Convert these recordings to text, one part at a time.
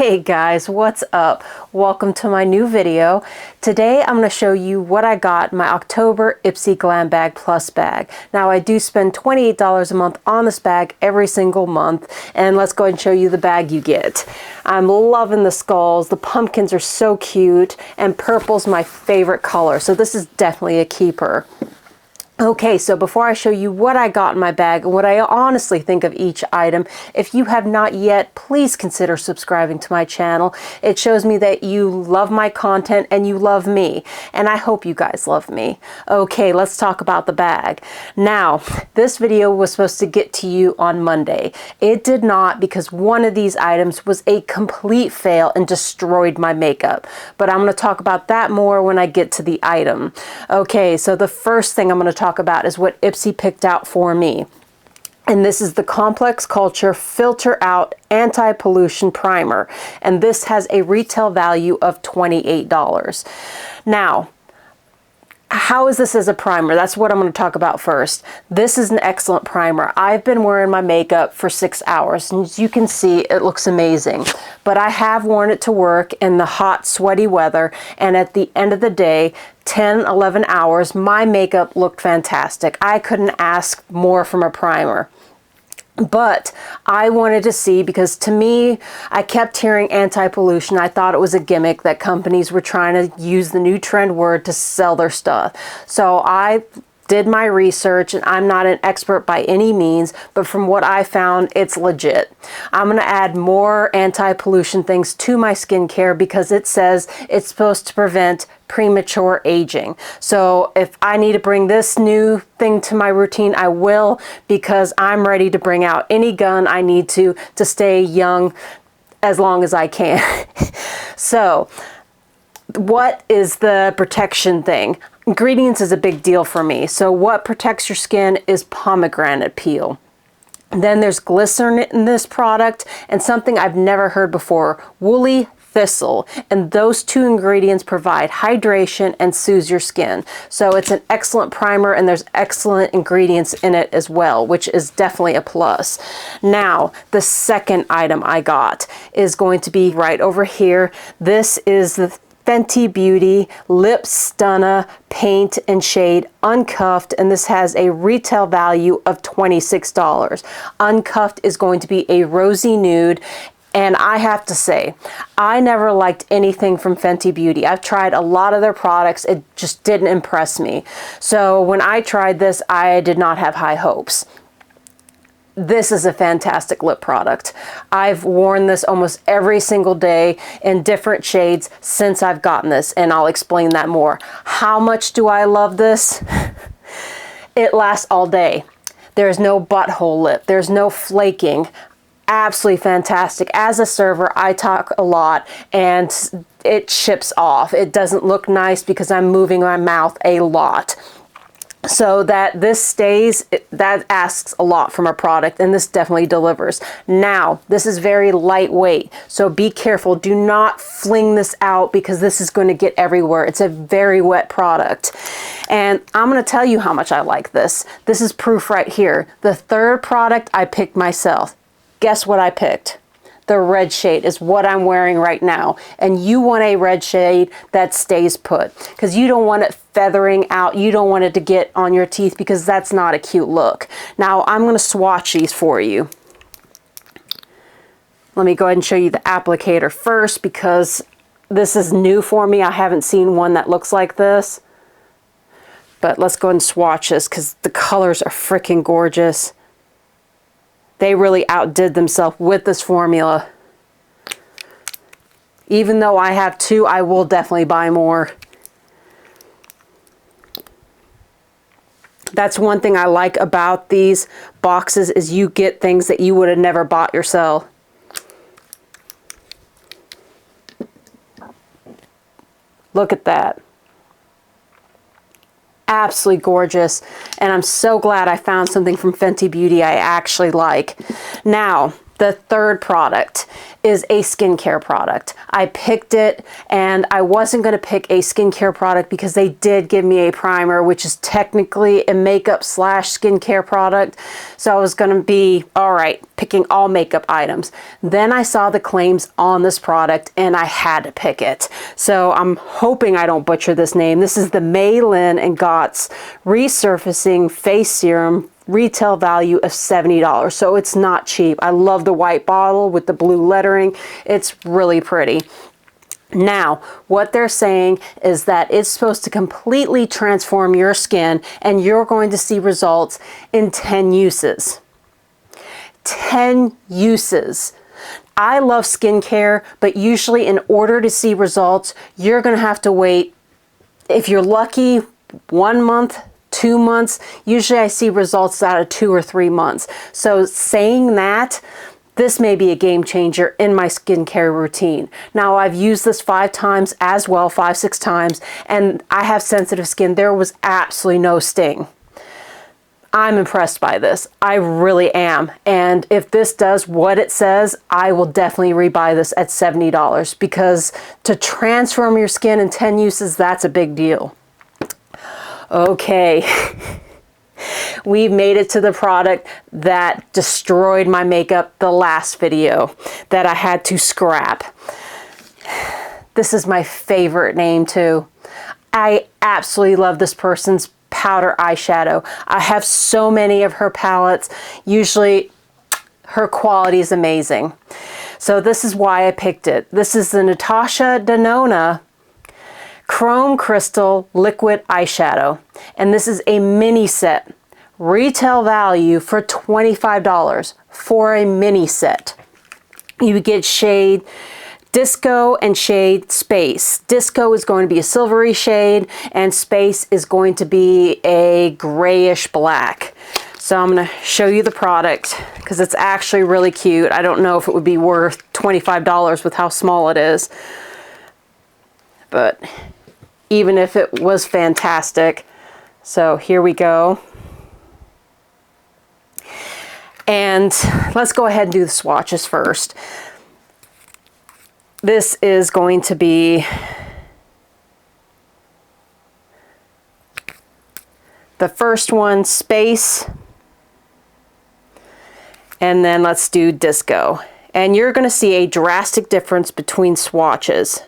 Hey guys, what's up? Welcome to my new video. Today I'm going to show you what I got in my October Ipsy Glam Bag Plus bag. Now I do spend $28 a month on this bag every single month, and let's go ahead and show you the bag you get. I'm loving the skulls. The pumpkins are so cute, and purple's my favorite color, so this is definitely a keeper. Okay, so before I show you what I got in my bag and what I honestly think of each item, if you have not yet, please consider subscribing to my channel. It shows me that you love my content and you love me, and I hope you guys love me. Okay, let's talk about the bag. Now, this video was supposed to get to you on Monday. It did not, because one of these items was a complete fail and destroyed my makeup. But I'm going to talk about that more when I get to the item. Okay, so the first thing I'm going to talk about is what Ipsy picked out for me. And this is the Complex Culture Filter Out Anti-Pollution Primer. And this has a retail value of $28. Now, how is this as a primer? That's what I'm going to talk about first. This is an excellent primer. I've been wearing my makeup for 6 hours, and as you can see, it looks amazing. But I have worn it to work in the hot, sweaty weather, and at the end of the day, 10, 11 hours, my makeup looked fantastic. I couldn't ask more from a primer. But I wanted to see, because to me, I kept hearing anti-pollution. I thought it was a gimmick that companies were trying to use the new trend word to sell their stuff. So I did my research, and I'm not an expert by any means, but from what I found, it's legit. I'm going to add more anti-pollution things to my skincare because it says it's supposed to prevent premature aging. So if I need to bring this new thing to my routine, I will, because I'm ready to bring out any gun I need to stay young as long as I can. So what is the protection thing? Ingredients is a big deal for me. So what protects your skin is pomegranate peel. Then there's glycerin in this product, and something I've never heard before, woolly thistle. And those two ingredients provide hydration and soothes your skin. So it's an excellent primer, and there's excellent ingredients in it as well, which is definitely a plus. Now, the second item I got is going to be right over here. This is the Fenty Beauty Lip Stunna Paint and Shade Uncuffed, and this has a retail value of $26. Uncuffed is going to be a rosy nude, and I have to say, I never liked anything from Fenty Beauty. I've tried a lot of their products. It just didn't impress me. So when I tried this, I did not have high hopes. This is a fantastic lip product. I've worn this almost every single day in different shades since I've gotten this, and I'll explain that more. How much do I love this? It lasts all day. There's no butthole lip. There's no flaking. Absolutely fantastic. As a server, I talk a lot, and it ships off. It doesn't look nice because I'm moving my mouth a lot. So that this stays, that asks a lot from a product, and this definitely delivers. Now, this is very lightweight, so be careful. Do not fling this out, because this is going to get everywhere. It's a very wet product. And I'm going to tell you how much I like this. This is proof right here. The third product I picked myself. Guess what I picked? The red shade is what I'm wearing right now. And you want a red shade that stays put, because you don't want it feathering out. You don't want it to get on your teeth, because that's not a cute look. Now I'm going to swatch these for you. Let me go ahead and show you the applicator first, because this is new for me. I haven't seen one that looks like this. But let's go ahead and swatch this, because the colors are freaking gorgeous. They really outdid themselves with this formula. Even though I have two, I will definitely buy more. That's one thing I like about these boxes, is you get things that you would have never bought yourself. Look at that. Absolutely gorgeous, and I'm so glad I found something from Fenty Beauty I actually like. Now, The third product is a skincare product. I picked it, and I wasn't going to pick a skincare product because they did give me a primer, which is technically a makeup slash skincare product. So I was going to be, all right, picking all makeup items. Then I saw the claims on this product and I had to pick it. So I'm hoping I don't butcher this name. This is the Maylin and Gott's Resurfacing Face Serum, retail value of $70. So it's not cheap. I love the white bottle with the blue lettering. It's really pretty. Now, what they're saying is that it's supposed to completely transform your skin and you're going to see results in 10 uses. 10 uses. I love skincare, but usually in order to see results, you're going to have to wait, if you're lucky, 1 month, 2 months. Usually I see results out of 2 or 3 months. So saying that, this may be a game changer in my skincare routine. Now, I've used this 5 times as well, 5, 6 times, and I have sensitive skin. There was absolutely no sting. I'm impressed by this. I really am. And if this does what it says, I will definitely rebuy this at $70 because to transform your skin in 10 uses, that's a big deal. Okay, we've made it to the product that destroyed my makeup the last video that I had to scrap. This is my favorite name too. I absolutely love this person's powder eyeshadow. I have so many of her palettes. Usually her quality is amazing. So this is why I picked it. This is the Natasha Denona Chrome Crystal Liquid Eyeshadow, and this is a mini set. Retail value for $25 for a mini set. You get shade Disco and shade Space. Disco is going to be a silvery shade, and Space is going to be a grayish black. So I'm going to show you the product because it's actually really cute. I don't know if it would be worth $25 with how small it is, but even if it was fantastic. So here we go. And let's go ahead and do the swatches first. This is going to be the first one, Space, and then let's do Disco. And you're going to see a drastic difference between swatches.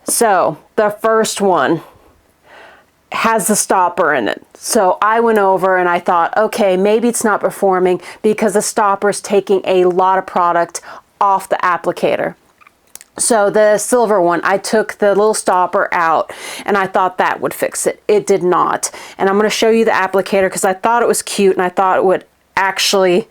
So the first one has the stopper in it. So I went over and I thought, okay, maybe it's not performing because the stopper is taking a lot of product off the applicator. So the silver one, I took the little stopper out and I thought that would fix it. It did not. And I'm going to show you the applicator because I thought it was cute and I thought it would actually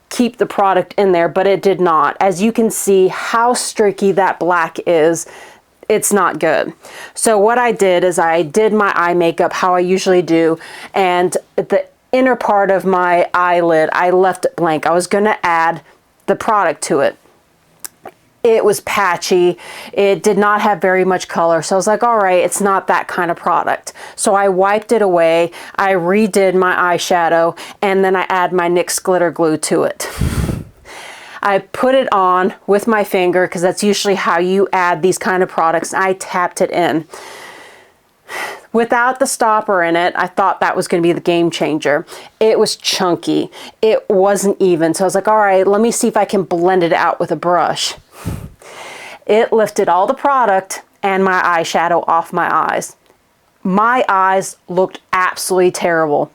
keep the product in there, but it did not. As you can see how streaky that black is, it's not good. So what I did is I did my eye makeup how I usually do, and the inner part of my eyelid, I left it blank. I was going to add the product to it. It was patchy. It did not have very much color. So I was like, all right, it's not that kind of product. So I wiped it away. I redid my eyeshadow, and then I add my NYX glitter glue to it. I put it on with my finger because that's usually how you add these kind of products. I tapped it in. Without the stopper in it, I thought that was going to be the game changer. It was chunky. It wasn't even. So I was like, all right, let me see if I can blend it out with a brush. It lifted all the product and my eyeshadow off my eyes. My eyes looked absolutely terrible.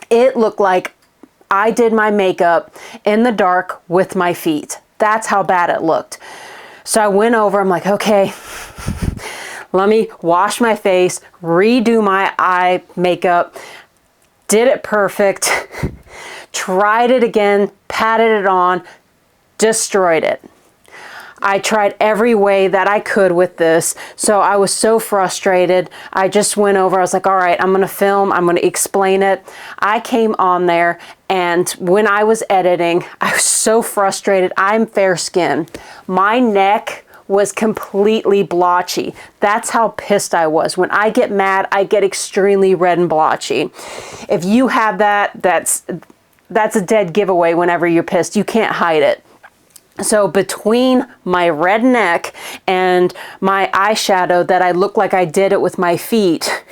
It looked like I did my makeup in the dark with my feet. That's how bad it looked. So I went over, I'm like, okay, let me wash my face, redo my eye makeup, did it perfect, tried it again, patted it on, destroyed it. I tried every way that I could with this, so I was so frustrated. I just went over, I was like, all right, I'm gonna film, I'm gonna explain it. I came on there, and when I was editing, I was so frustrated. I'm fair skinned. My neck was completely blotchy. That's how pissed I was. When I get mad, I get extremely red and blotchy. If you have that, that's a dead giveaway whenever you're pissed. You can't hide it. So between my red neck and my eyeshadow that I look like I did it with my feet,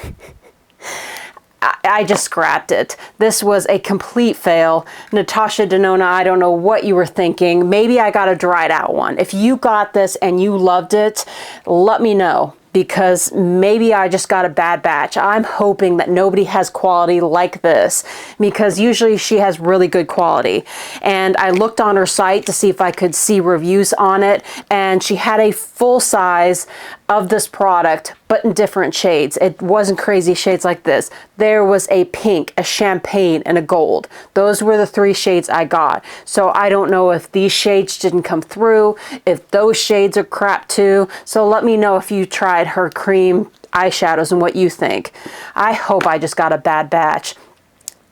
I just scrapped it. This was a complete fail. Natasha Denona, I don't know what you were thinking. Maybe I got a dried out one. If you got this and you loved it, let me know, because maybe I just got a bad batch. I'm hoping that nobody has quality like this, because usually she has really good quality. And I looked on her site to see if I could see reviews on it, and she had a full size of this product, but in different shades. It wasn't crazy shades like this. There was a pink, a champagne, and a gold. Those were the 3 shades I got. So I don't know if these shades didn't come through, if those shades are crap too. So let me know if you tried her cream eyeshadows and what you think. I hope I just got a bad batch.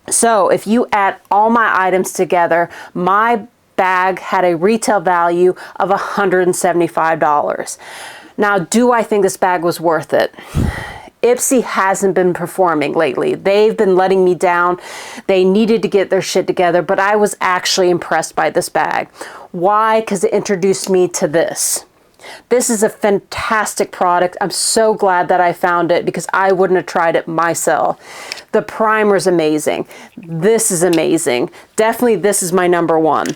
So if you add all my items together, my bag had a retail value of $175. Now, do I think this bag was worth it? Ipsy hasn't been performing lately. They've been letting me down. They needed to get their shit together, but I was actually impressed by this bag. Why? Because it introduced me to this. This is a fantastic product. I'm so glad that I found it, because I wouldn't have tried it myself. The primer is amazing. This is amazing. Definitely this is my number 1.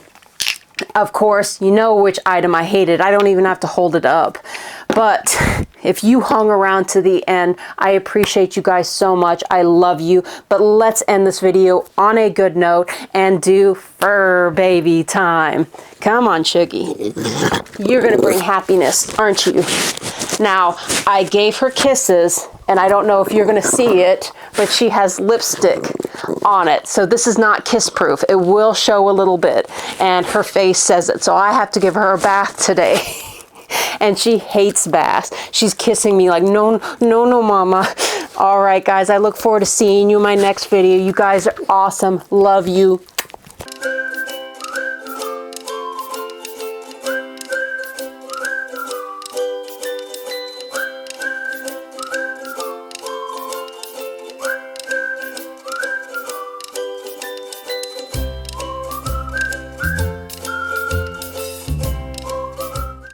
Of course, you know which item I hated. I don't even have to hold it up. But if you hung around to the end, I appreciate you guys so much. I love you. But let's end this video on a good note and do fur baby time. Come on, Shuggy. You're going to bring happiness, aren't you? Now, I gave her kisses, and I don't know if you're going to see it, but she has lipstick on it. So this is not kiss proof. It will show a little bit, and her face says it. So I have to give her a bath today. And she hates baths. She's kissing me like, no, no, no, mama. All right, guys, I look forward to seeing you in my next video. You guys are awesome. Love you.